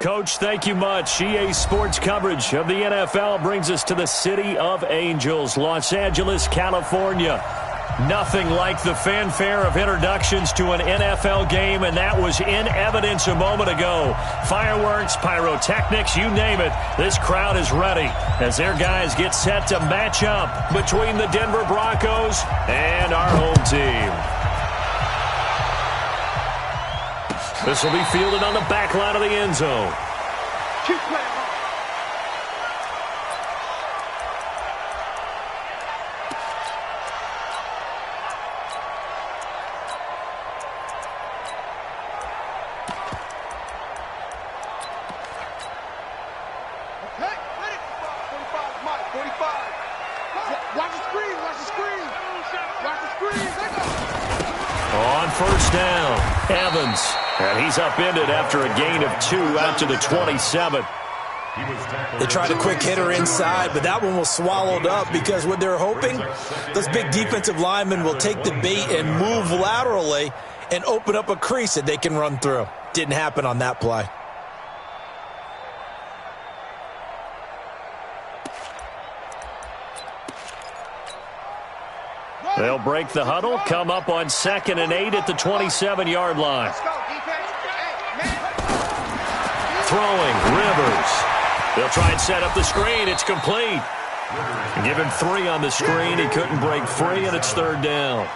Coach, thank you much. EA Sports coverage of the NFL brings us to the City of Angels, Los Angeles, California. Nothing like the fanfare of introductions to an NFL game, and that was in evidence a moment ago. Fireworks, pyrotechnics, you name it. This crowd is ready as their guys get set to match up between the Denver Broncos and our home team. This will be fielded on the back line of the end zone. Keep playing. And he's upended after a gain of 2 out to the 27. They tried a quick hitter inside, but that one was swallowed up because what they're hoping, those big defensive linemen will take the bait and move laterally and open up a crease that they can run through. Didn't happen on that play. They'll break the huddle, come up on 2nd and 8 at the 27-yard line. Throwing, Rivers. They'll try and set up the screen. It's complete. Give him 3 on the screen. He couldn't break free, and it's 3rd down.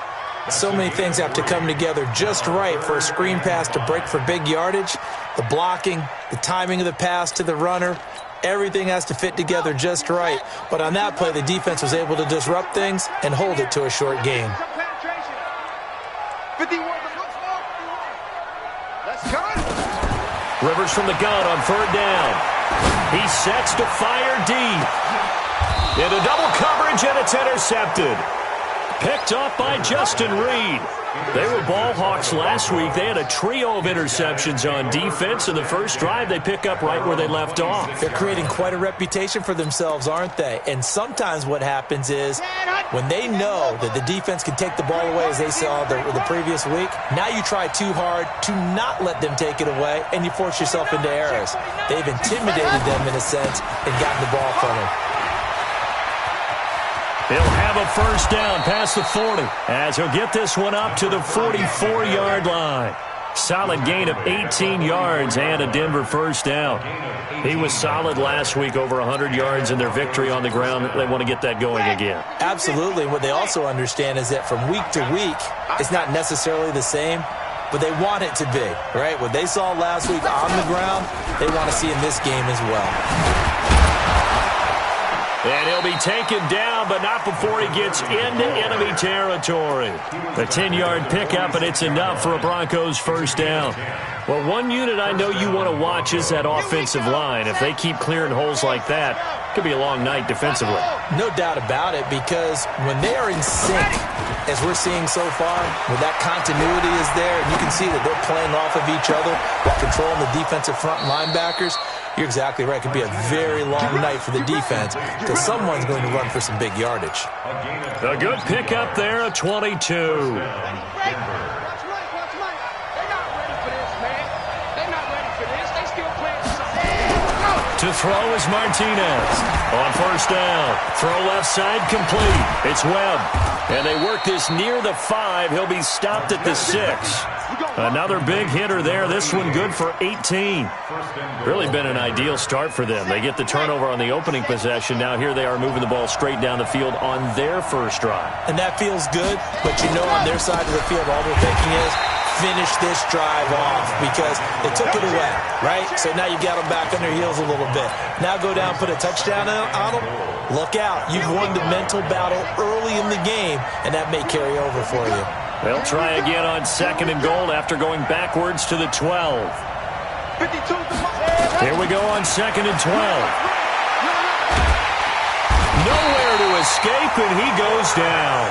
So many things have to come together just right for a screen pass to break for big yardage. The blocking, the timing of the pass to the runner, everything has to fit together just right. But on that play, the defense was able to disrupt things and hold it to a short game. Rivers from the gun on 3rd down. He sets to fire deep. Into double coverage, and it's intercepted. Picked off by Justin Reed. They were ball hawks last week. They had a trio of interceptions on defense. In the first drive, they pick up right where they left off. They're creating quite a reputation for themselves, aren't they? And sometimes what happens is when they know that the defense can take the ball away, as they saw the previous week, now you try too hard to not let them take it away, and you force yourself into errors. They've intimidated them in a sense and gotten the ball from them. He'll have a 1st down past the 40 as he'll get this one up to the 44-yard line. Solid gain of 18 yards and a Denver 1st down. He was solid last week, over 100 yards in their victory on the ground. They want to get that going again. Absolutely. What they also understand is that from week to week, it's not necessarily the same, but they want it to be, right? What they saw last week on the ground, they want to see in this game as well. And he'll be taken down, but not before he gets into enemy territory. The 10-yard pickup, and it's enough for a Broncos 1st down. Well, one unit I know you want to watch is that offensive line. If they keep clearing holes like that, it could be a long night defensively. No doubt about it, because when they are in sync, as we're seeing so far, when that continuity is there, and you can see that they're playing off of each other while controlling the defensive front linebackers, you're exactly right. It could be a very long night for the defense because someone's going to run for some big yardage. A good pickup there at 22. To throw is Martinez. On 1st down. Throw left side complete. It's Webb. And they work this near the 5. He'll be stopped at the 6. Another big hitter there. This one good for 18. Really been an ideal start for them. They get the turnover on the opening possession. Now here they are moving the ball straight down the field on their 1st drive. And that feels good, but you know on their side of the field all they're thinking is finish this drive off because they took it away, right? So now you got them back on their heels a little bit. Now go down, put a touchdown on them. Look out. You've won the mental battle early in the game, and that may carry over for you. They'll try again on 2nd and goal after going backwards to the 12. Here we go on 2nd and 12. Nowhere to escape, and he goes down.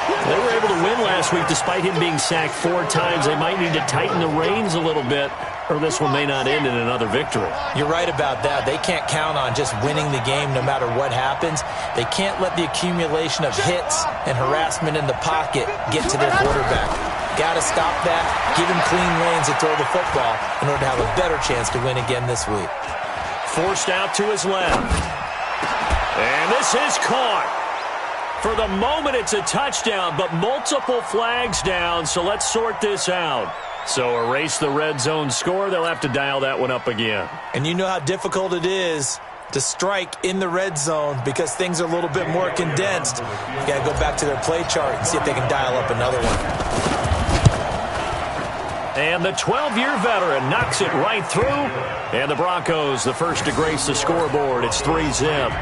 They were able to win last week despite him being sacked 4 times. They might need to tighten the reins a little bit, or this one may not end in another victory. You're right about that. They can't count on just winning the game no matter what happens. They can't let the accumulation of hits and harassment in the pocket get to their quarterback. Got to stop that, give him clean lanes to throw the football in order to have a better chance to win again this week. Forced out to his left. And this is caught. For the moment, it's a touchdown, but multiple flags down, so let's sort this out. So erase the red zone score. They'll have to dial that one up again. And you know how difficult it is to strike in the red zone because things are a little bit more condensed. You got to go back to their play chart and see if they can dial up another one. And the 12-year veteran knocks it right through. And the Broncos, the first to grace the scoreboard. It's 3-zip.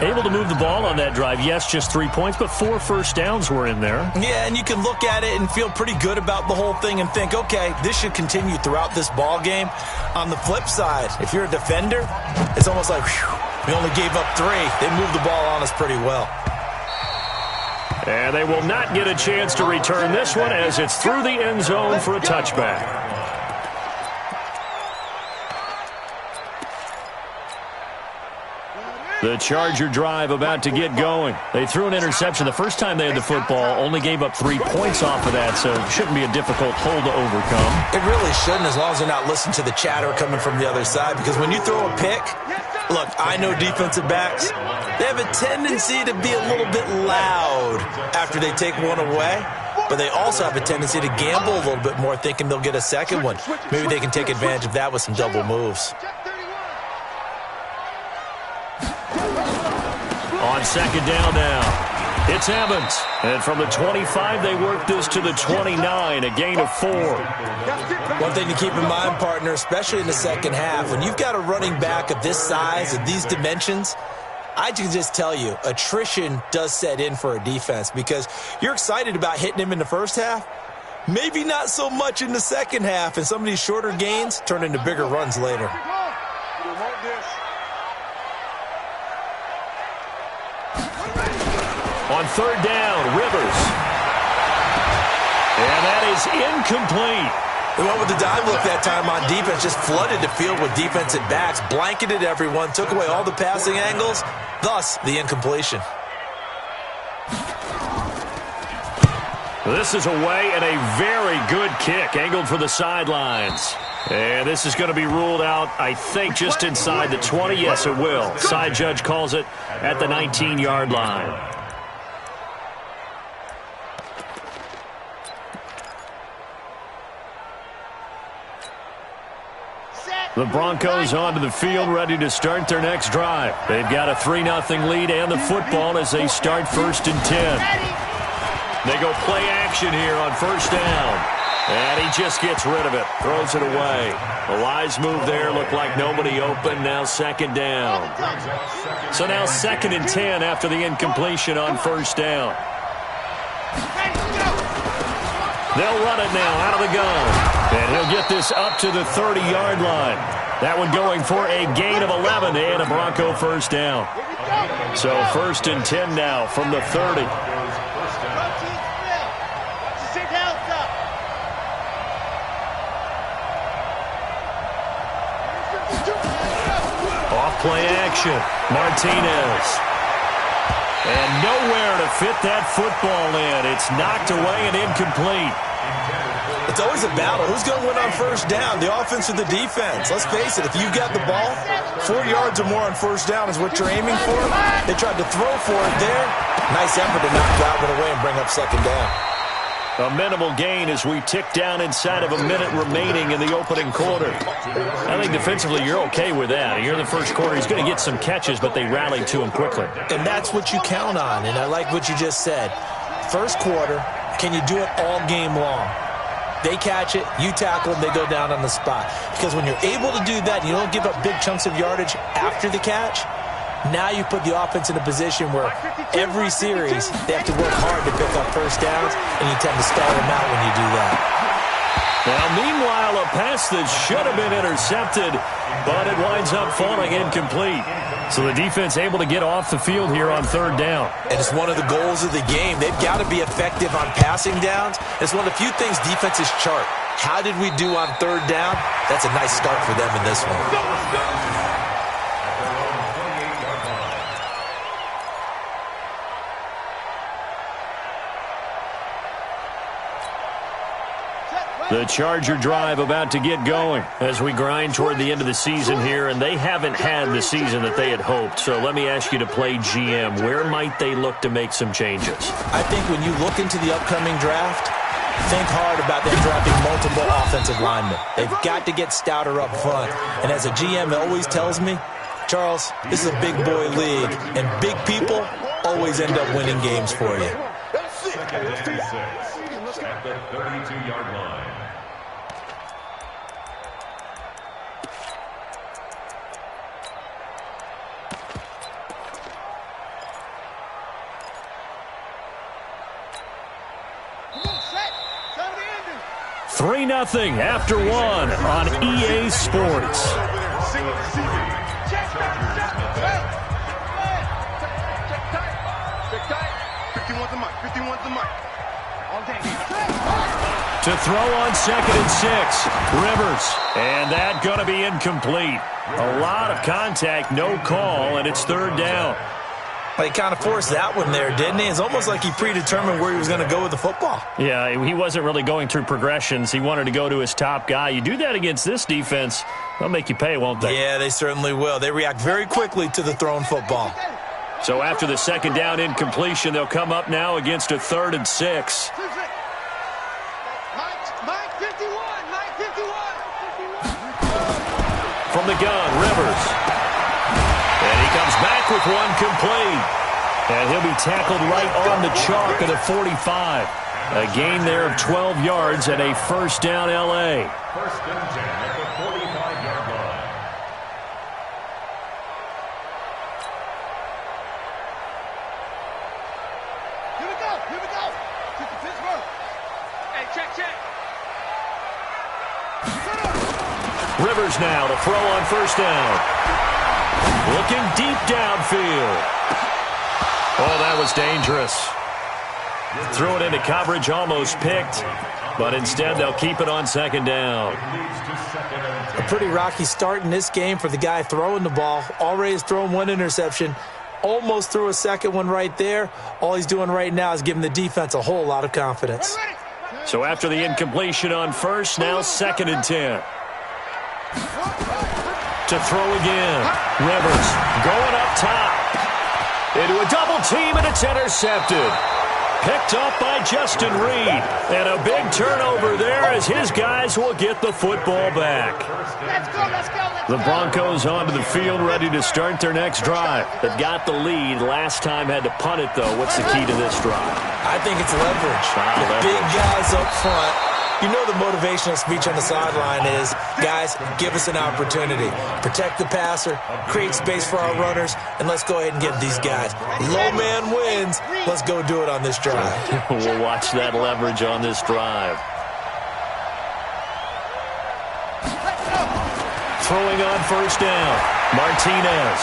Able to move the ball on that drive. Yes, just 3 points, but 4 first downs were in there. Yeah, and you can look at it and feel pretty good about the whole thing and think, okay, this should continue throughout this ball game. On the flip side, if you're a defender, it's almost like, whew, we only gave up 3. They moved the ball on us pretty well. And they will not get a chance to return this one as it's through the end zone for a touchback. The Charger drive about to get going. They threw an interception the first time they had the football, only gave up 3 points off of that, so it shouldn't be a difficult hole to overcome. It really shouldn't, as long as they're not listening to the chatter coming from the other side, because when you throw a pick, look, I know defensive backs, they have a tendency to be a little bit loud after they take one away, but they also have a tendency to gamble a little bit more, thinking they'll get a second one. Maybe they can take advantage of that with some double moves. On second down now, it's Evans. And from the 25, they work this to the 29, a gain of 4. One thing to keep in mind, partner, especially in the second half, when you've got a running back of this size, of these dimensions, I can just tell you, attrition does set in for a defense because you're excited about hitting him in the first half, maybe not so much in the second half, and some of these shorter gains turn into bigger runs later. On third down, Rivers. And that is incomplete. They went with the dime look that time on defense, just flooded the field with defensive backs, blanketed everyone, took away all the passing angles, thus the incompletion. This is away and a very good kick, angled for the sidelines. And this is going to be ruled out, I think, just inside the 20. Yes, it will. Side judge calls it at the 19-yard line. The Broncos onto the field, ready to start their next drive. They've got a 3-0 lead and the football as they start 1st and 10. They go play action here on first down. And he just gets rid of it, throws it away. A wise move there, looked like nobody open, now second down. So now 2nd and 10 after the incompletion on first down. They'll run it now out of the gun. And he'll get this up to the 30-yard line. That one going for a gain of 11 and a Bronco first down. So 1st and 10 now from the 30. Off play action. Martinez. And nowhere to fit that football in. It's knocked away and incomplete. It's always a battle. Who's going to win on first down, the offense or the defense? Let's face it, if you've got the ball, 4 yards or more on first down is what you're aiming for. They tried to throw for it there. Nice effort to knock that one away and bring up second down. A minimal gain as we tick down inside of a minute remaining in the opening quarter. I think defensively you're okay with that. You're in the first quarter. He's going to get some catches, but they rallied to him quickly. And that's what you count on, and I like what you just said. First quarter, can you do it all game long? They catch it, you tackle them, they go down on the spot. Because when you're able to do that, you don't give up big chunks of yardage after the catch, now you put the offense in a position where every series they have to work hard to pick up first downs, and you tend to stall them out when you do that. Now, meanwhile, a pass that should have been intercepted, but it winds up falling incomplete. So the defense able to get off the field here on third down. And it's one of the goals of the game. They've got to be effective on passing downs. It's one of the few things defenses chart. How did we do on third down? That's a nice start for them in this one. The Charger drive about to get going as we grind toward the end of the season here, and they haven't had the season that they had hoped. So let me ask you to play GM. Where might they look to make some changes? I think when you look into the upcoming draft, think hard about them drafting multiple offensive linemen. They've got to get stouter up front. And as a GM, it always tells me, Charles, this is a big boy league, and big people always end up winning games for you. Second and 6 at the 32-yard line. Three 0 after one on EA Sports. To throw on 2nd and 6, Rivers. And that going to be incomplete. A lot of contact, no call, and it's 3rd down. He kind of forced that one there, didn't he? It's almost like he predetermined where he was going to go with the football. Yeah, he wasn't really going through progressions. He wanted to go to his top guy. You do that against this defense, they'll make you pay, won't they? Yeah, they certainly will. They react very quickly to the thrown football. So after the 2nd down incompletion, they'll come up now against a 3rd and 6. From the gun, Rivers. And he comes back with one complete. And he'll be tackled right on the chalk at the 45. A gain there of 12 yards and a 1st down L.A. 1st and 10 at the 45-yard line. Here we go. Kick the Pittsburgh. Hey, check. Rivers now to throw on 1st down. Looking deep downfield. Oh, that was dangerous. Threw it into coverage, almost picked, but instead they'll keep it on 2nd down. A pretty rocky start in this game for the guy throwing the ball. Already has thrown one interception. Almost threw a second one right there. All he's doing right now is giving the defense a whole lot of confidence. So after the incompletion on 1st, now 2nd and 10. To throw again. Rivers going up top. Into a double team, and it's intercepted. Picked up by Justin Reed. And a big turnover there as his guys will get the football back. Let's go. The Broncos onto the field, ready to start their next drive. They've got the lead. Last time had to punt it, though. What's the key to this drive? I think it's leverage. The big guys up front. You know the motivational speech on the sideline is, guys, give us an opportunity. Protect the passer, create space for our runners, and let's go ahead and get these guys. Low man wins. Let's go do it on this drive. We'll watch that leverage on this drive. Throwing on 1st down, Martinez.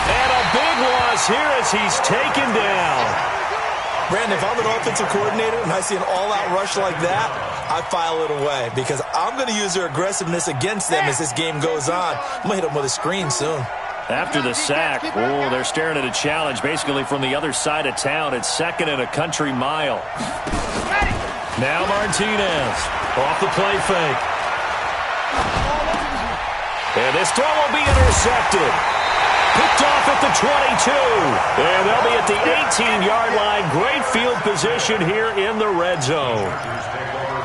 And a big loss here as he's taken down. Brandon, if I'm an offensive coordinator and I see an all-out rush like that, I file it away because I'm going to use their aggressiveness against them as this game goes on. I'm going to hit them with a screen soon. After the sack, they're staring at a challenge basically from the other side of town. It's 2nd and a country mile. Now Martinez off the play fake. And this throw will be intercepted. Picked off at the 22. And they'll be at the 18-yard line. Great field position here in the red zone.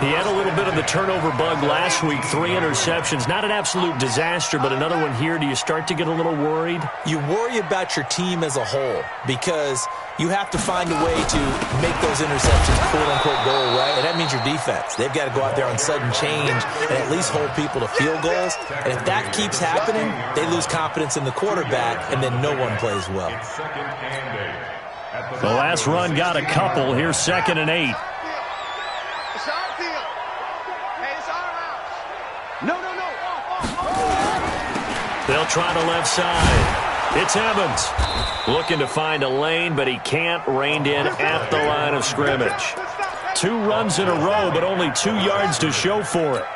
He had a little bit of the turnover bug last week. 3 interceptions. Not an absolute disaster, but another one here. Do you start to get a little worried? You worry about your team as a whole because you have to find a way to make those interceptions, quote-unquote, go away. And that means your defense. They've got to go out there on sudden change and at least hold people to field goals. And if that keeps happening, they lose confidence in the quarterback, and then no one plays well. The last run got a couple. Here's 2nd and 8. They'll try the left side. It's Evans. Looking to find a lane, but he can't. Reined in at the line of scrimmage. 2 runs in a row, but only 2 yards to show for it.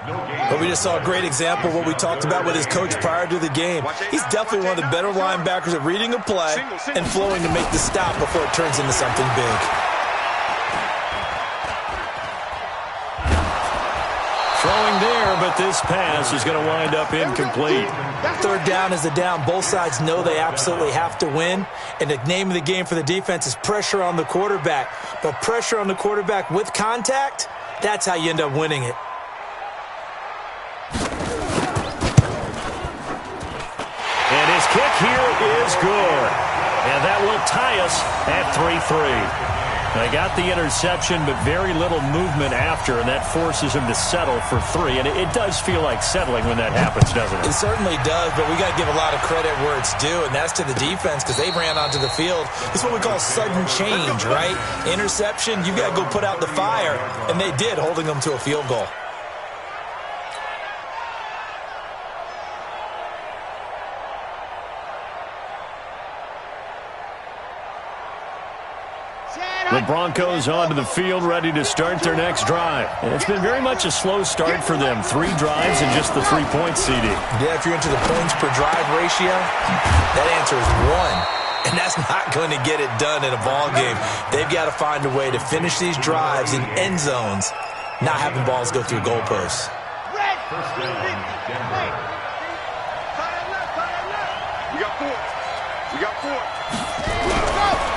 But we just saw a great example of what we talked about with his coach prior to the game. He's definitely one of the better linebackers at reading a play and flowing to make the stop before it turns into something big. but this pass is going to wind up incomplete. Third down is a down. Both sides know they absolutely have to win. And the name of the game for the defense is pressure on the quarterback. But pressure on the quarterback with contact, that's how you end up winning it. And his kick here is good. And that will tie us at 3-3. They got the interception, but very little movement after, and that forces him to settle for 3. And it does feel like settling when that happens, doesn't it? It certainly does, but we got to give a lot of credit where it's due, and that's to the defense because they ran onto the field. It's what we call sudden change, right? Interception, you got to go put out the fire, and they did, holding them to a field goal. The Broncos onto the field, ready to start their next drive. And it's been very much a slow start for them. 3 drives and just the 3-point CD. Yeah, if you're into the points per drive ratio, that answer is 1. And that's not going to get it done in a ball game. They've got to find a way to finish these drives in end zones, not having balls go through goalposts. We got 4.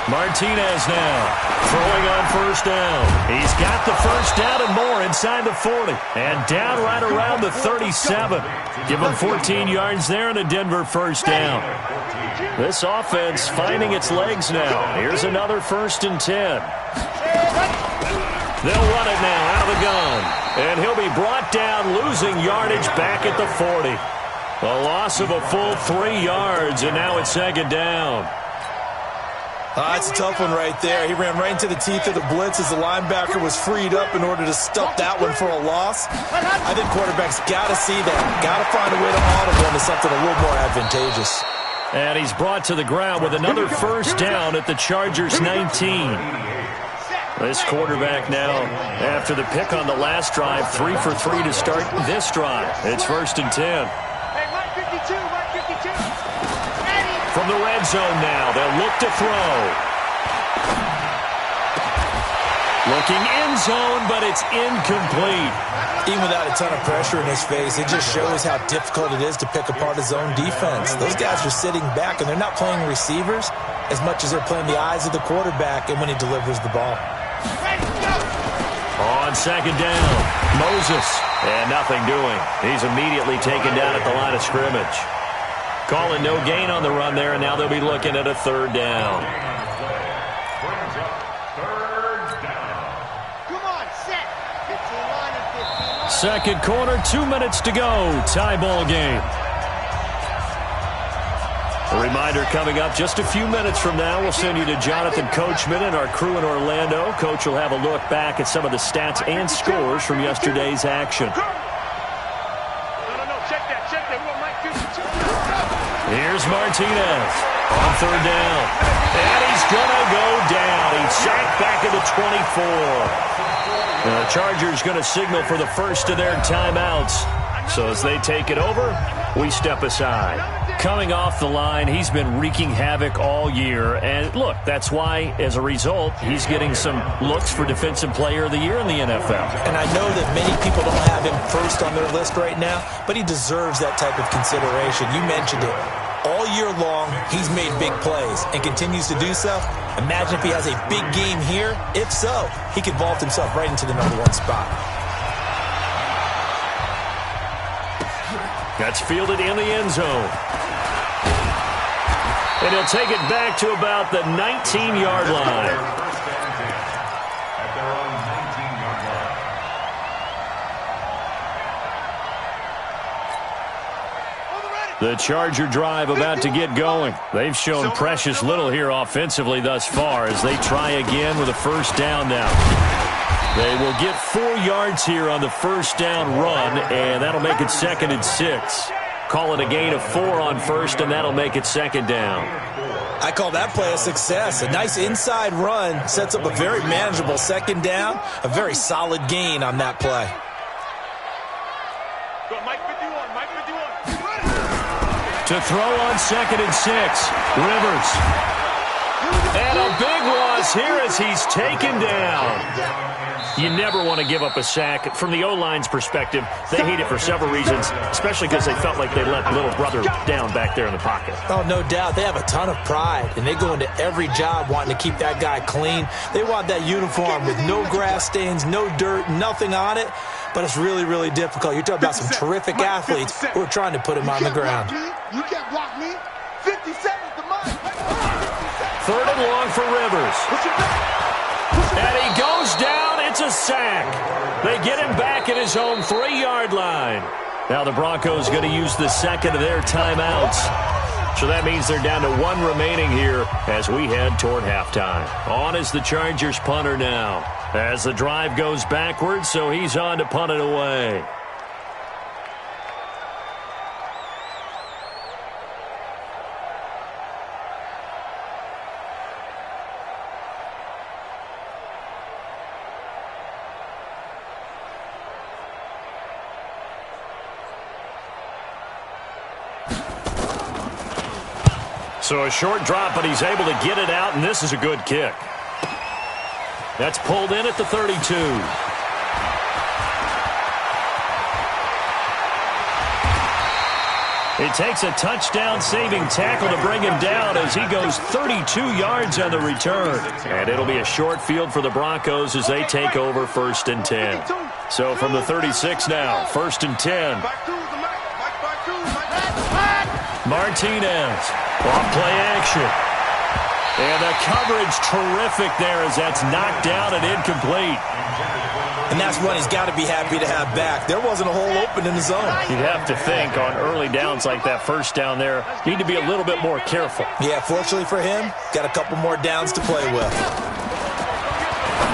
Martinez now throwing on first down. He's got the first down and more inside the 40. And down right around the 37. Give him 14 yards there and a Denver first down. This offense finding its legs now. Here's another 1st and 10. They'll run it now out of the gun. And he'll be brought down, losing yardage back at the 40. A loss of a full 3 yards, and now it's 2nd down. That's a tough one right there. He ran right into the teeth of the blitz as the linebacker was freed up in order to stuff that one for a loss. I think quarterbacks got to see that. Got to find a way to audible into something a little more advantageous. And he's brought to the ground with another first down at the Chargers' 19. This quarterback now, after the pick on the last drive, 3 for 3 to start this drive. It's 1st and 10. From the red zone now, they'll look to throw. Looking end zone, but it's incomplete. Even without a ton of pressure in his face, it just shows how difficult it is to pick apart his own defense. Those guys are sitting back, and they're not playing receivers as much as they're playing the eyes of the quarterback and when he delivers the ball. On 2nd down, Moses, and nothing doing. He's immediately taken down at the line of scrimmage. Calling no gain on the run there, and now they'll be looking at a 3rd down. Come on, set. 15 line and 15 line. Second quarter, 2 minutes to go. Tie ball game. A reminder coming up just a few minutes from now. We'll send you to Jonathan Coachman and our crew in Orlando. Coach will have a look back at some of the stats and scores from yesterday's action. Here's Martinez on 3rd down. And he's going to go down. He's sacked back at the 24. The Chargers going to signal for the first of their timeouts. So as they take it over, we step aside. Coming off the line, he's been wreaking havoc all year. And look, that's why, as a result, he's getting some looks for Defensive Player of the Year in the NFL. And I know that many people don't have him first on their list right now, but he deserves that type of consideration. You mentioned it. All year long, he's made big plays and continues to do so. Imagine if he has a big game here. If so, he could vault himself right into the #1 spot. That's fielded in the end zone. And he'll take it back to about the 19-yard line. The Charger drive about to get going. They've shown precious little here offensively thus far as they try again with a first down now. They will get 4 yards here on the first down run, and that'll make it 2nd and 6. Call it a gain of 4 on first, and that'll make it 2nd down. I call that play a success. A nice inside run sets up a very manageable 2nd down, a very solid gain on that play. To throw on 2nd and 6, Rivers. And a big loss here as he's taken down. You never want to give up a sack. From the O-line's perspective, they hate it for several reasons, especially because they felt like they let little brother down back there in the pocket. Oh, no doubt. They have a ton of pride, and they go into every job wanting to keep that guy clean. They want that uniform with no grass stains, no dirt, nothing on it, but it's really, really difficult. You're talking about some terrific athletes who are trying to put him on the ground. You can't block me. 50 seconds to mine. 3rd and long for Rivers. And he goes down. It's a sack. They get him back at his own 3-yard line. Now the Broncos going to use the second of their timeouts. So that means they're down to 1 remaining here as we head toward halftime. On is the Chargers punter now. As the drive goes backwards, so he's on to punt it away. So a short drop, but he's able to get it out, and this is a good kick. That's pulled in at the 32. It takes a touchdown-saving tackle to bring him down as he goes 32 yards on the return. And it'll be a short field for the Broncos as they take over 1st and 10. So from the 36 now, 1st and 10. Martinez, off play action. And the coverage terrific there as that's knocked down and incomplete. And that's one he's got to be happy to have back. There wasn't a hole open in the zone. You'd have to think on early downs like that, first down there, you need to be a little bit more careful. Yeah, fortunately for him, got a couple more downs to play with.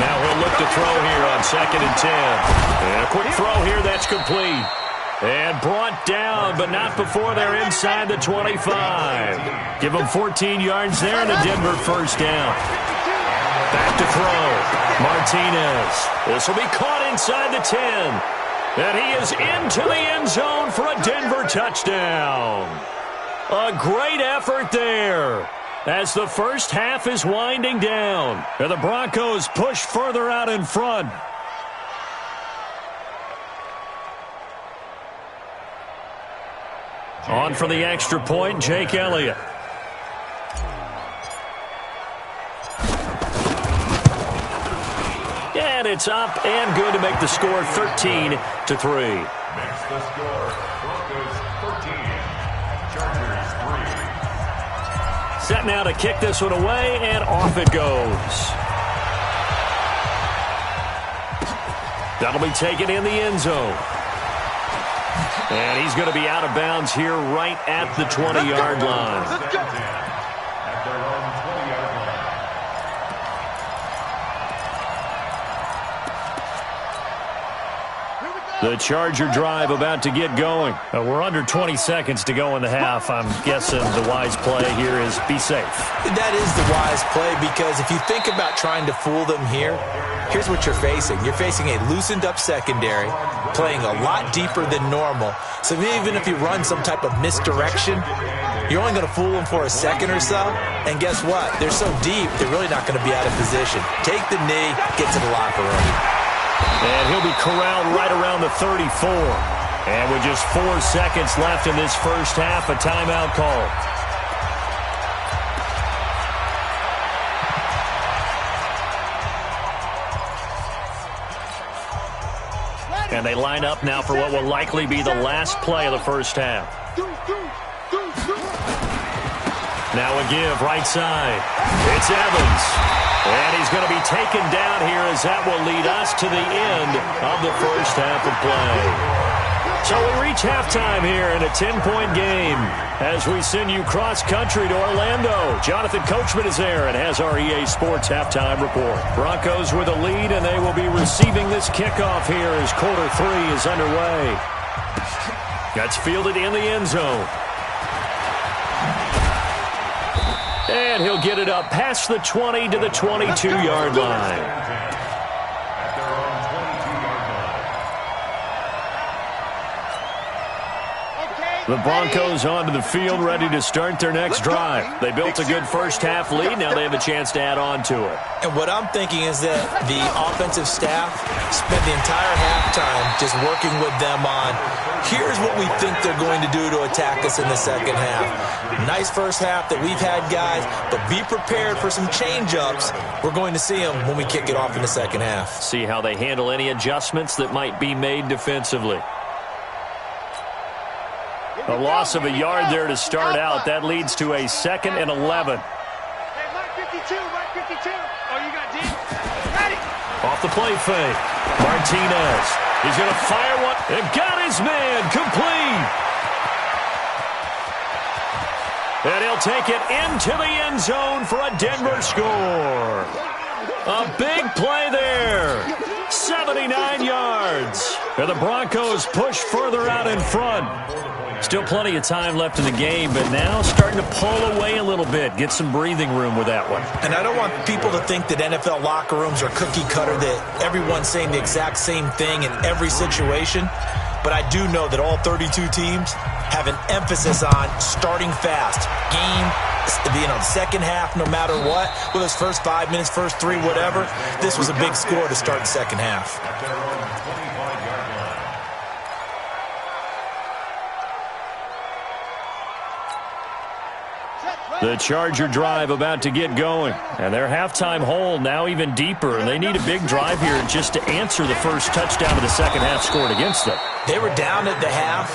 Now he'll look to throw here on 2nd and 10. And a quick throw here, that's complete. And brought down, but not before they're inside the 25. Give them 14 yards there and a Denver 1st down. Back to throw. Martinez. This will be caught inside the 10. And he is into the end zone for a Denver touchdown. A great effort there as the first half is winding down. And the Broncos push further out in front. On for the extra point, Jake Elliott. And it's up and good to make the score 13-3. Makes the score Broncos 13, Chargers 3. Set now to kick this one away, and off it goes. That'll be taken in the end zone. And he's going to be out of bounds here right at the 20-yard line. At their own 20-yard line. The Charger drive about to get going. We're under 20 seconds to go in the half. I'm guessing the wise play here is be safe. That is the wise play because if you think about trying to fool them here, here's what you're facing. You're facing a loosened-up secondary, playing a lot deeper than normal. So even if you run some type of misdirection, you're only going to fool them for a second or so. And guess what? They're so deep, they're really not going to be out of position. Take the knee, get to the locker room. And he'll be corralled right around the 34. And with just 4 seconds left in this first half, a timeout call. And they line up now for what will likely be the last play of the first half. Now a give, right side. It's Evans. And he's going to be taken down here as that will lead us to the end of the first half of play. So we reach halftime here in a 10-point game as we send you cross-country to Orlando. Jonathan Coachman is there and has our EA Sports halftime report. Broncos with a lead, and they will be receiving this kickoff here as quarter 3 is underway. That's fielded in the end zone. And he'll get it up past the 20 to the 22-yard line. The Broncos onto the field, ready to start their next drive. They built a good first-half lead. Now they have a chance to add on to it. And what I'm thinking is that the offensive staff spent the entire halftime just working with them on, here's what we think they're going to do to attack us in the second half. Nice first half that we've had, guys, but be prepared for some change-ups. We're going to see them when we kick it off in the second half. See how they handle any adjustments that might be made defensively. A loss of a yard there to start out. That leads to a 2nd and 11. Hey, Mark 52, Mark 52. Oh, you got deep. Ready. Off the play fake. Martinez. He's going to fire one. And got his man complete. And he'll take it into the end zone for a Denver score. A big play there. 79 yards. And the Broncos push further out in front. Still plenty of time left in the game, but now starting to pull away a little bit. Get some breathing room with that one. And I don't want people to think that NFL locker rooms are cookie cutter, that everyone's saying the exact same thing in every situation. But I do know that all 32 teams have an emphasis on starting fast. Second half, no matter what, whether it's first 5 minutes, first 3, whatever. This was a big score to start the second half. The Charger drive about to get going. And their halftime hole now even deeper. And they need a big drive here just to answer the first touchdown of the second half scored against them. They were down at the half.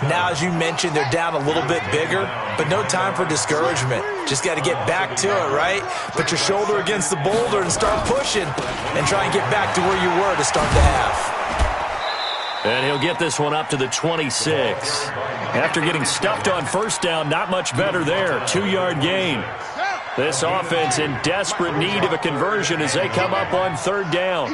Now, as you mentioned, they're down a little bit bigger, but no time for discouragement. Just got to get back to it, right? Put your shoulder against the boulder and start pushing and try and get back to where you were to start the half. And he'll get this one up to the 26. After getting stuffed on first down, not much better there. 2-yard gain. This offense in desperate need of a conversion as they come up on third down.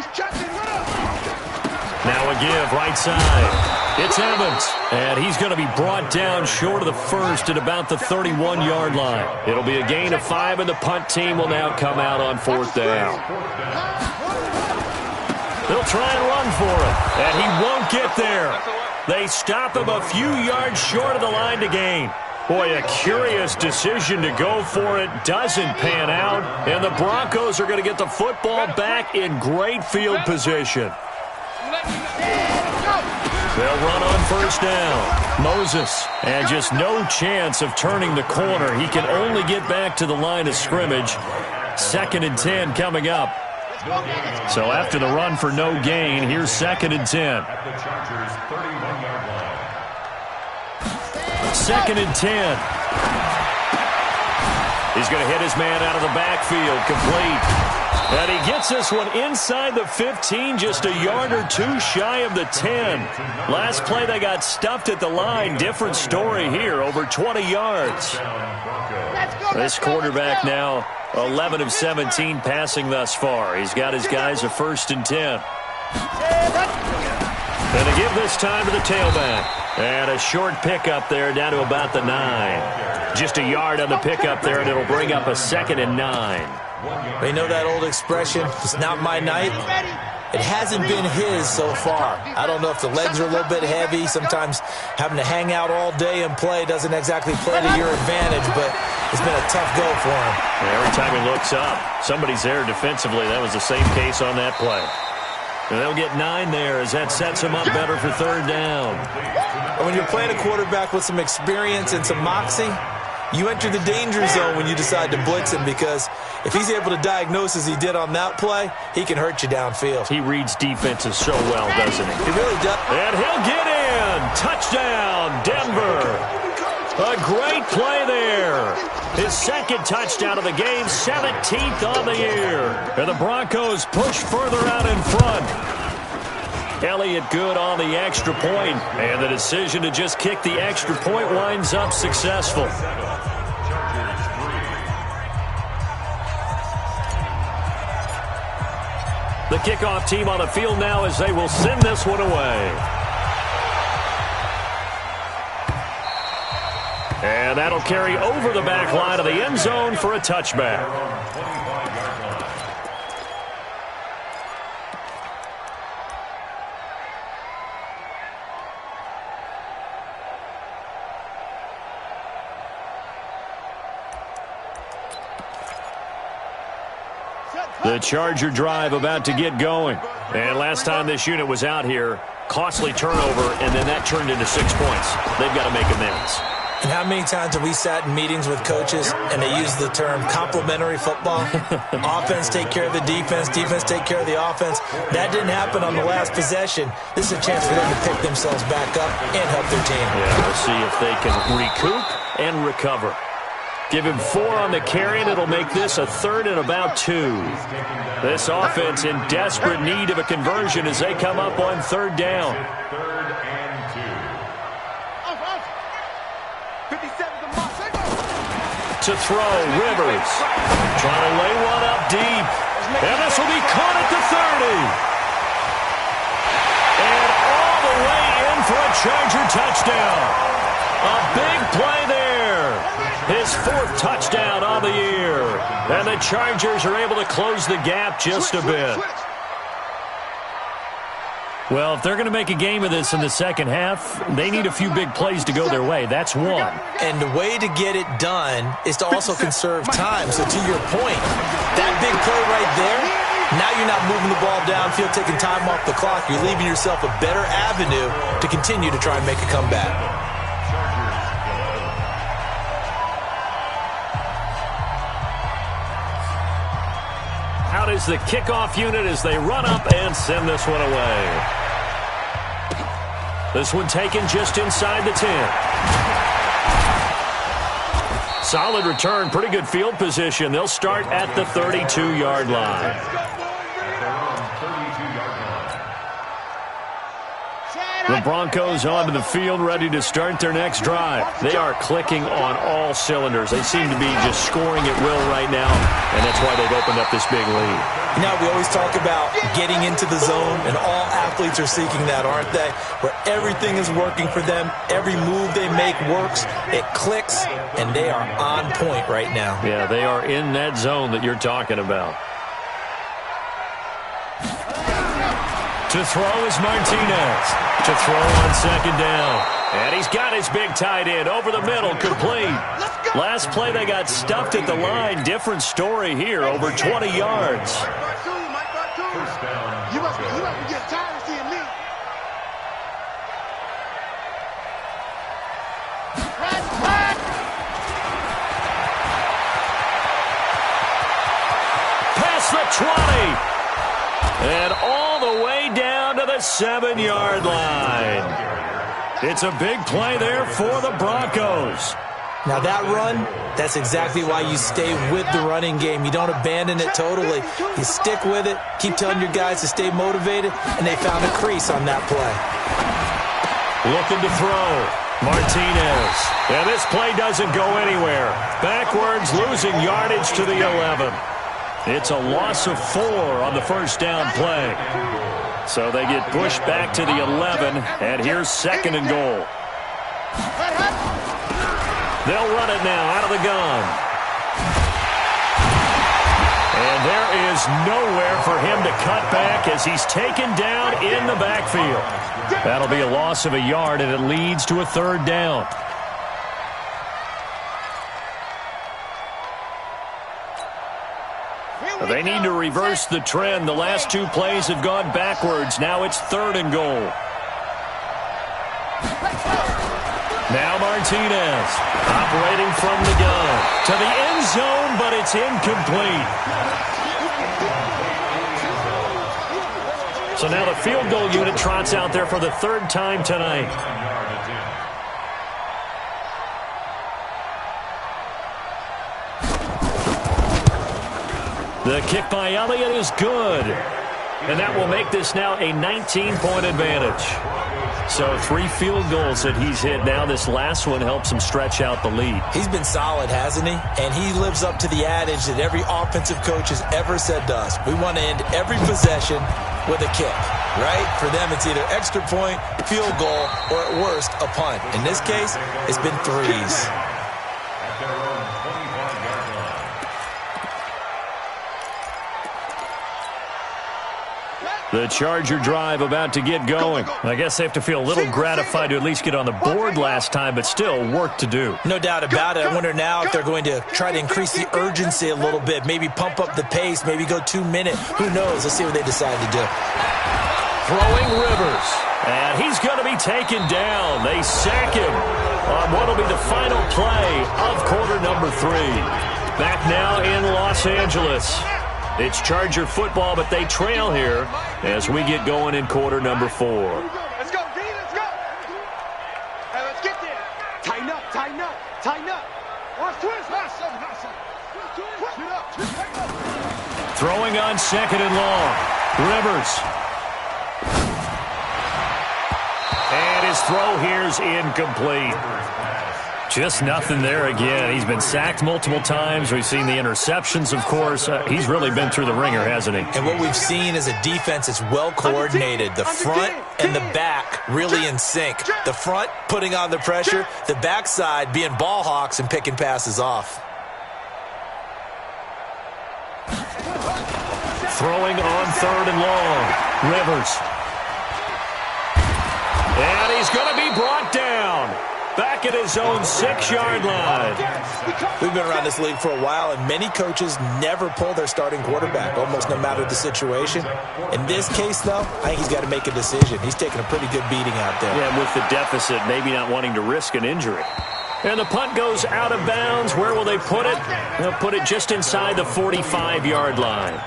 Now a give, right side. It's Evans, and he's going to be brought down short of the first at about the 31-yard line. It'll be a gain of 5, and the punt team will now come out on fourth down. They'll try and run for it, and he won't get there. They stop him a few yards short of the line to gain. Boy, a curious decision to go for it. Doesn't pan out, and the Broncos are going to get the football back in great field position. They'll run on first down. Moses, and just no chance of turning the corner. He can only get back to the line of scrimmage. 2nd and 10 coming up. So after the run for no gain, here's 2nd and 10. 2nd and 10. He's going to hit his man out of the backfield, complete. And he gets this one inside the 15, just a yard or 2 shy of the 10. Last play, they got stuffed at the line. Different story here, over 20 yards. This quarterback now 11 of 17 passing thus far. He's got his guys a 1st and 10. And to give this time to the tailback. And a short pickup there down to about the 9. Just a yard on the pickup there, and it'll bring up a 2nd and 9. They know that old expression, it's not my night. It hasn't been his so far. I don't know if the legs are a little bit heavy. Sometimes having to hang out all day and play doesn't exactly play to your advantage, but it's been a tough go for him. Every time he looks up, somebody's there defensively. That was the same case on that play. And they'll get 9 there as that sets him up better for third down. And when you're playing a quarterback with some experience and some moxie, you enter the danger zone when you decide to blitz him, because if he's able to diagnose as he did on that play, he can hurt you downfield. He reads defenses so well, doesn't he? He really does. And he'll get in. Touchdown, Denver. A great play there. His 2nd touchdown of the game, 17th on the year. And the Broncos push further out in front. Elliott good on the extra point, and the decision to just kick the extra point winds up successful. The kickoff team on the field now as they will send this one away. And that'll carry over the back line of the end zone for a touchback. The Charger drive about to get going. And last time this unit was out here, costly turnover, and then that turned into 6 points. They've got to make amends. And how many times have we sat in meetings with coaches and they use the term complementary football? Offense take care of the defense, defense take care of the offense. That didn't happen on the last possession. This is a chance for them to pick themselves back up and help their team. Yeah, we'll see if they can recoup and recover. Give him 4 on the carry, and it'll make this a 3rd and about 2. This offense in desperate need of a conversion as they come up on 3rd down. To throw, Rivers. Trying to lay one up deep. And this will be caught at the 30. And all the way in for a Charger touchdown. A big play there. His 4th touchdown on the year. And the Chargers are able to close the gap just a bit. Well, if they're going to make a game of this in the second half, they need a few big plays to go their way. That's one. And the way to get it done is to also conserve time. So to your point, that big play right there, now you're not moving the ball downfield, taking time off the clock. You're leaving yourself a better avenue to continue to try and make a comeback. Out is the kickoff unit as they run up and send this one away. This one taken just inside the 10. Solid return, pretty good field position. They'll start at the 32-yard line. The Broncos onto the field, ready to start their next drive. They are clicking on all cylinders. They seem to be just scoring at will right now, and that's why they've opened up this big lead. You know, we always talk about getting into the zone, and all athletes are seeking that, aren't they? Where everything is working for them, every move they make works, it clicks, and they are on point right now. Yeah, they are in that zone that you're talking about. To throw is Martinez. To throw on 2nd down. And he's got his big tight end over the middle, complete. Last play they got stuffed at the line. Different story here, over 20 yards. You must get tired of seeing me. Past the 20. And all the way down to the 7-yard line. It's a big play there for the Broncos. Now that run, that's exactly why you stay with the running game. You don't abandon it totally. You stick with it, keep telling your guys to stay motivated, and they found a crease on that play. Looking to throw. Martinez. And this play doesn't go anywhere. Backwards, losing yardage to the 11. It's a loss of 4 on the 1st down play. So they get pushed back to the 11, and here's 2nd and goal. They'll run it now out of the gun. And there is nowhere for him to cut back as he's taken down in the backfield. That'll be a loss of a yard, and it leads to a 3rd down. They need to reverse the trend. The last 2 plays have gone backwards. Now it's 3rd and goal. Now Martinez operating from the gun to the end zone, but it's incomplete. So now the field goal unit trots out there for the 3rd time tonight. The kick by Elliott is good. And that will make this now a 19-point advantage. So 3 field goals that he's hit. Now this last one helps him stretch out the lead. He's been solid, hasn't he? And he lives up to the adage that every offensive coach has ever said to us. We want to end every possession with a kick, right? For them, it's either extra point, field goal, or at worst, a punt. In this case, it's been 3s. The Charger drive about to get going. I guess they have to feel a little gratified to at least get on the board last time, but still work to do. No doubt about it. I wonder now if they're going to try to increase the urgency a little bit, maybe pump up the pace, maybe go 2 minutes. Who knows? Let's see what they decide to do. Throwing Rivers, and he's going to be taken down. They sack him on what will be the final play of quarter number 3. Back now in Los Angeles. It's Charger football, but they trail here as we get going in quarter number 4. Let's go, D, let's go. Hey, let's get there. Tighten up, tighten up, tighten up. Watch twist. Nice, twist up. Throwing on 2nd and long. Rivers. And his throw here's incomplete. Just nothing there again. He's been sacked multiple times. We've seen the interceptions, of course. He's really been through the ringer, hasn't he? And what we've seen is a defense that's well coordinated. The front and the back really in sync. The front putting on the pressure. The backside being ball hawks and picking passes off. Throwing on 3rd and long. Rivers. And he's going to be brought down. Back at his own 6-yard line. We've been around this league for a while, and many coaches never pull their starting quarterback, almost no matter the situation. In this case, though, I think he's got to make a decision. He's taking a pretty good beating out there. Yeah, with the deficit, maybe not wanting to risk an injury. And the punt goes out of bounds. Where will they put it? They'll put it just inside the 45-yard line.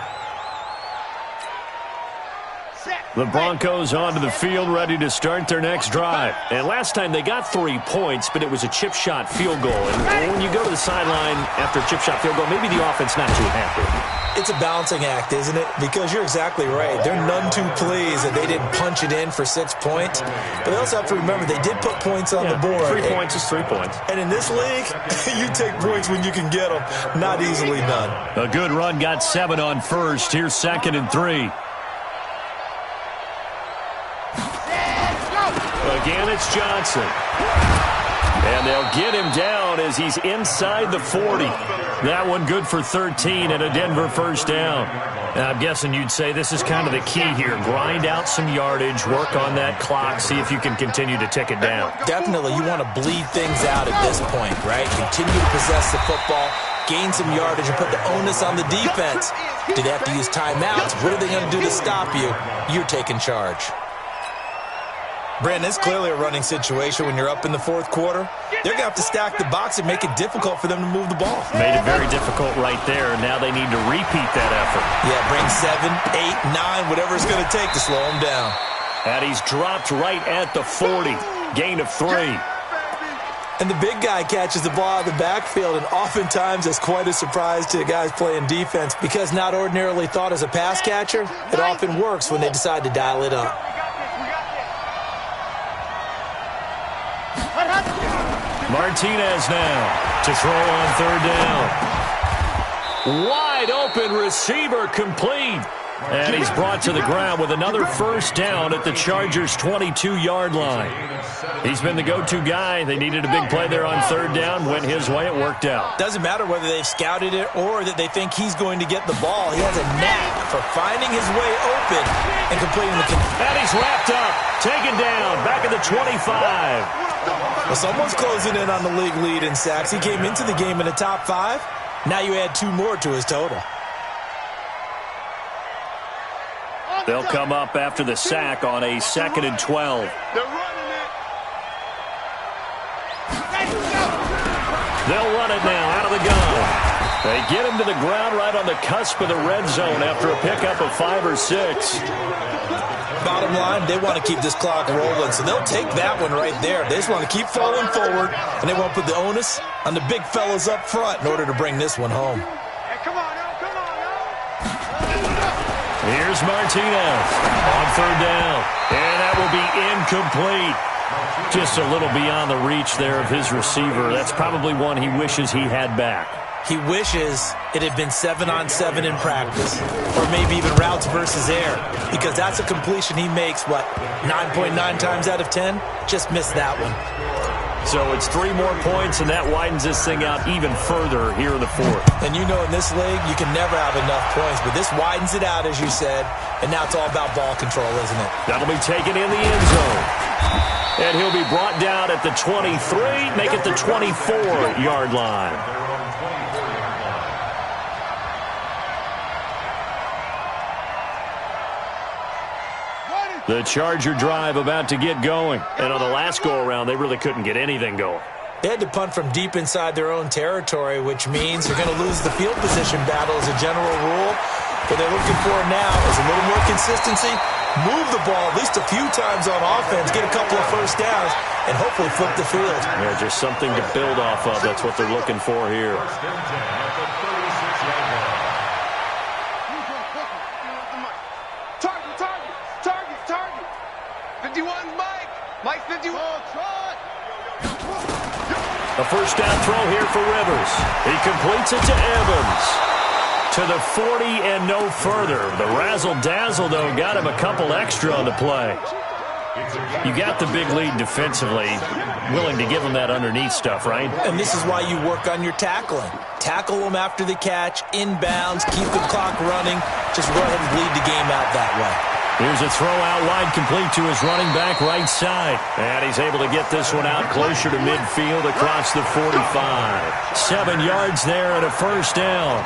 The Broncos onto the field, ready to start their next drive. And last time they got 3 points, but it was a chip shot field goal. And when you go to the sideline after a chip shot field goal, maybe the offense not too happy. It's a balancing act, isn't it? Because you're exactly right. They're none too pleased that they didn't punch it in for 6 points. But they also have to remember they did put points on the board. 3 points is 3 points. And in this league, you take points when you can get them. Not easily done. A good run, got 7 on first. Here's 2nd and 3. Again, it's Johnson. And they'll get him down as he's inside the 40. That one good for 13 and a Denver first down. And I'm guessing you'd say this is kind of the key here. Grind out some yardage, work on that clock, see if you can continue to tick it down. Definitely, you want to bleed things out at this point, right? Continue to possess the football, gain some yardage, and put the onus on the defense. Do they have to use timeouts? What are they going to do to stop you? You're taking charge. Brandon, it's clearly a running situation when you're up in the 4th quarter. They're going to have to stack the box and make it difficult for them to move the ball. Made it very difficult right there. Now they need to repeat that effort. Yeah, bring 7, 8, 9, whatever it's going to take to slow him down. And he's dropped right at the 40. Gain of 3. And the big guy catches the ball out of the backfield, and oftentimes it's quite a surprise to the guys playing defense because not ordinarily thought as a pass catcher, it often works when they decide to dial it up. Martinez now to throw on 3rd down. Wide open receiver complete. And he's brought to the ground with another first down at the Chargers' 22-yard line. He's been the go-to guy. They needed a big play there on 3rd down. Went his way. It worked out. Doesn't matter whether they've scouted it or that they think he's going to get the ball. He has a knack for finding his way open and completing the... And he's wrapped up. Taken down. Back at the 25. Well, someone's closing in on the league lead in sacks. He came into the game in the top 5. Now you add 2 more to his total. They'll come up after the sack on a 2nd and 12. They're running it. They'll run it now out of the gun. They get him to the ground right on the cusp of the red zone after a pickup of 5 or 6. Bottom line, they want to keep this clock rolling, so they'll take that one right there. They just want to keep falling forward, and they want to put the onus on the big fellas up front in order to bring this one home. Hey, come on now, come on now. Here's Martinez on 3rd down, and that will be incomplete. Just a little beyond the reach there of his receiver. That's probably one he wishes he had back. He wishes it had been 7-on-7 in practice, or maybe even routes versus air, because that's a completion he makes, 9.9 times out of 10? Just missed that one. So it's 3 more points, and that widens this thing out even further here in the fourth. And you know in this league, you can never have enough points, but this widens it out, as you said, and now it's all about ball control, isn't it? That'll be taken in the end zone. And he'll be brought down at the 23, make it the 24-yard line. The Charger drive about to get going. And on the last go-around, they really couldn't get anything going. They had to punt from deep inside their own territory, which means they're going to lose the field position battle as a general rule. What they're looking for now is a little more consistency, move the ball at least a few times on offense, get a couple of first downs, and hopefully flip the field. Yeah, just something to build off of. That's what they're looking for here. Target. 51's Mike. Mike 51. A first down throw here for Rivers. He completes it to Evans. To the 40 and no further. The razzle-dazzle, though, got him a couple extra on the play. You got the big lead defensively, willing to give him that underneath stuff, right? And this is why you work on your tackling. Tackle them after the catch, inbounds, keep the clock running. Just go ahead and bleed the game out that way. Here's a throw out wide, complete to his running back right side. And he's able to get this one out closer to midfield across the 45. 7 yards there and a first down.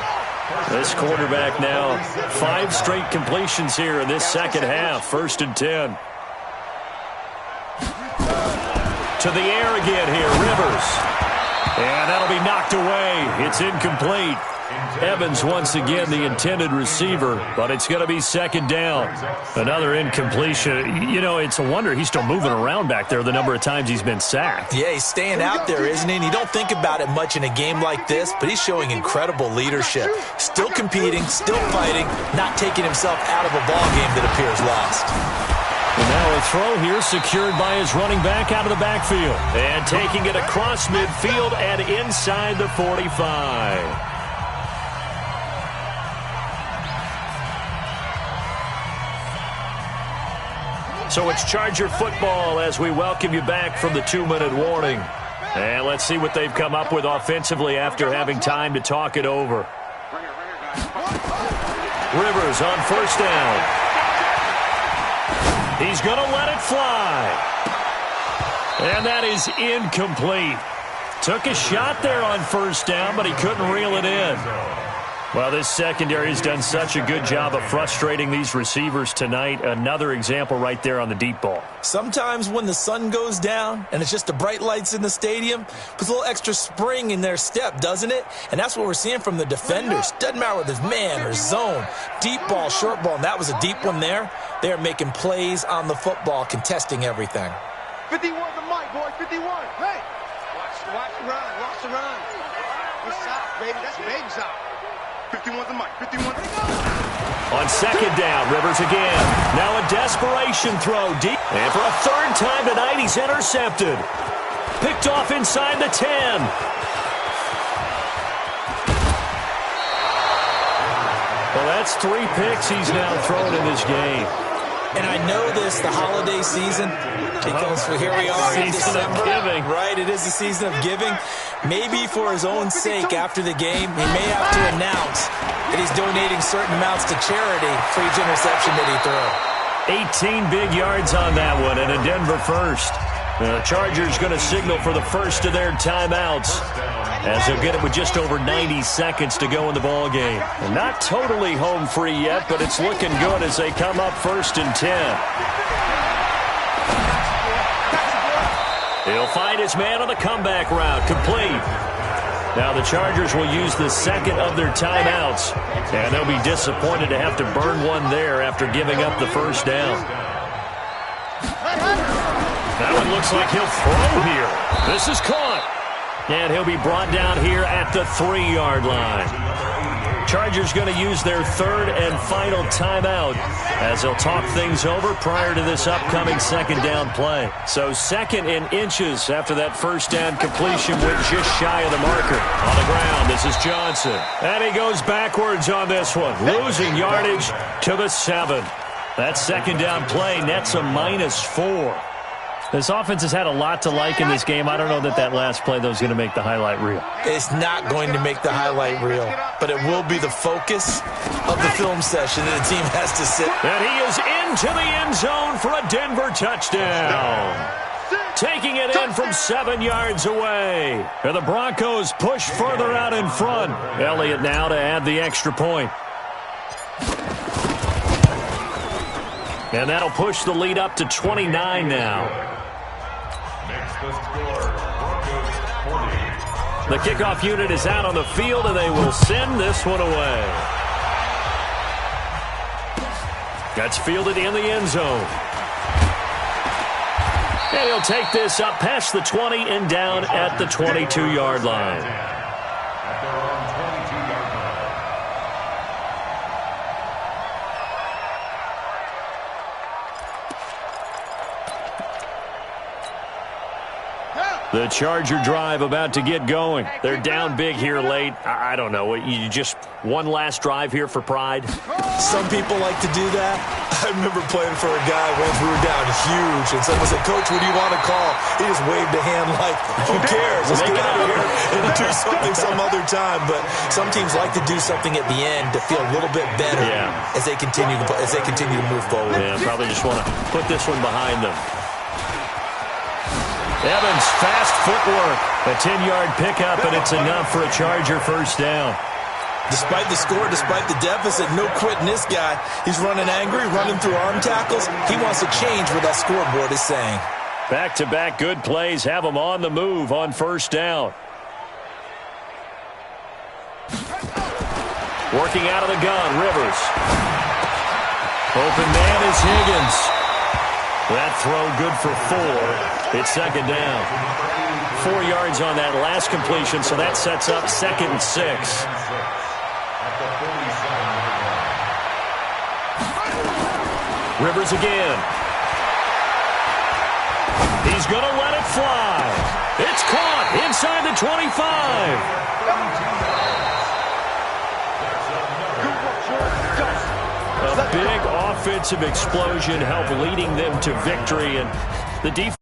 This quarterback now, 5 straight completions here in this second half. 1st and 10. To the air again here, Rivers. And that'll be knocked away. It's incomplete. Evans once again the intended receiver, but it's going to be 2nd down. Another incompletion. You know, it's a wonder he's still moving around back there the number of times he's been sacked. Yeah, he's staying out there, isn't he? And you don't think about it much in a game like this, but he's showing incredible leadership. Still competing, still fighting, not taking himself out of a ball game that appears lost. And now a throw here secured by his running back out of the backfield. And taking it across midfield and inside the 45. So it's Charger football as we welcome you back from the 2-minute warning. And let's see what they've come up with offensively after having time to talk it over. Rivers on first down. He's going to let it fly. And that is incomplete. Took a shot there on first down, but he couldn't reel it in. Well, this secondary has done such a good job of frustrating these receivers tonight. Another example right there on the deep ball. Sometimes when the sun goes down and it's just the bright lights in the stadium, puts a little extra spring in their step, doesn't it? And that's what we're seeing from the defenders. Doesn't matter whether it's man or zone, deep ball, short ball, and that was a deep one there. They're making plays on the football, contesting everything. 51's the mic, boys. 51. Hey. Watch the run. Watch the run. Good sock, baby. That's baby sock. 51's the mic. 51's the On 2nd down, Rivers again. Now a desperation throw deep. And for a 3rd time tonight, he's intercepted. Picked off inside the 10. Well, that's 3 picks he's now thrown in this game. And I know this, the holiday season, because here we are in December, giving. Right? It is the season of giving. Maybe for his own sake after the game, he may have to announce that he's donating certain amounts to charity for each interception that he threw. 18 big yards on that one and a Denver first. The Chargers going to signal for the first of their timeouts as they'll get it with just over 90 seconds to go in the ball game. And not totally home free yet, but it's looking good as they come up 1st and 10. He'll find his man on the comeback route, complete. Now the Chargers will use the 2nd of their timeouts, and they'll be disappointed to have to burn one there after giving up the first down. That one looks like he'll throw here. This is caught. And he'll be brought down here at the 3-yard line. Chargers going to use their 3rd and final timeout as they'll talk things over prior to this upcoming 2nd down play. So 2nd in inches after that first down completion went just shy of the marker. On the ground, this is Johnson. And he goes backwards on this one, losing yardage to the 7. That 2nd down play nets a -4. This offense has had a lot to like in this game. I don't know that that last play, though, is going to make the highlight reel. It's not going to make the highlight reel, but it will be the focus of the film session that the team has to sit. And he is into the end zone for a Denver touchdown. Taking it in from 7 yards away. And the Broncos push further out in front. Elliott now to add the extra point. And that'll push the lead up to 29 now. The score, Broncos 40. The kickoff unit is out on the field, and they will send this one away. That's fielded in the end zone. And he'll take this up past the 20 and down at the 22-yard line. At their own 22-yard line. The Charger drive about to get going. They're down big here late. I don't know. You just one last drive here for pride? Some people like to do that. I remember playing for a guy once we were down huge, and someone said, "Coach, what do you want to call?" He just waved a hand like, "Who cares? Let's get out of here and do something some other time." But some teams like to do something at the end to feel a little bit better as they continue to move forward. Yeah, probably just want to put this one behind them. Evans, fast footwork. A 10-yard pickup, and it's enough for a Charger first down. Despite the score, despite the deficit, no quitting this guy. He's running angry, running through arm tackles. He wants to change what that scoreboard is saying. Back-to-back good plays have him on the move on first down. Working out of the gun, Rivers. Open man is Higgins. That throw good for 4. It's second down. 4 yards on that last completion, so that sets up 2nd and 6. Rivers again. He's going to let it fly. It's caught inside the 25. A big offensive explosion helped leading them to victory, and the defense